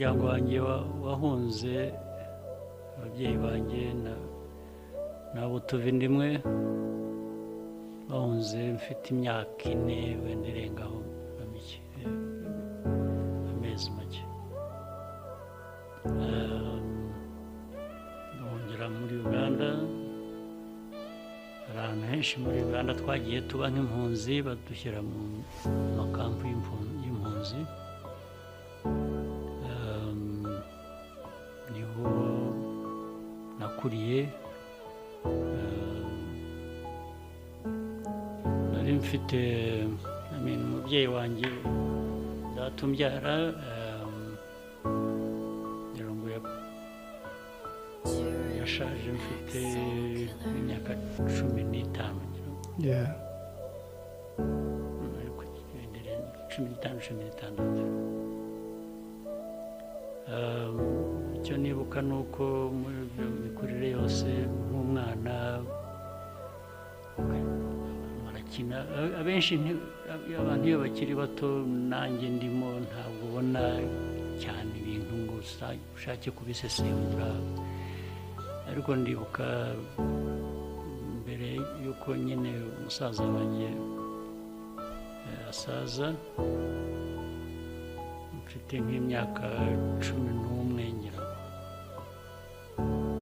umuryango wanjye wahunze ababyeyi banjye n'abo tuva inda imwe bahunze mfite imyaka 4 wenda irengaho amezi make ndongera muri Uganda ahantu henshi muri Uganda twagiye tuba nk'impunzi badushyira mu makampu y'impunzi niho nakuriye nari mfite umubyeyi wanjye ndatumbyara yashaje mfite imyaka 15 icyo nibuka ni uko muri mikurire yose nk'umwana barakina abenshi abantu iyo bakiri bato nanjye ndimo ntabwo ubona cyane ibintu ngo ushake kubisesengura ariko ndibuka mbere yuko nyine umusaza wanjye asaza mfite nk'imyaka 11 ngira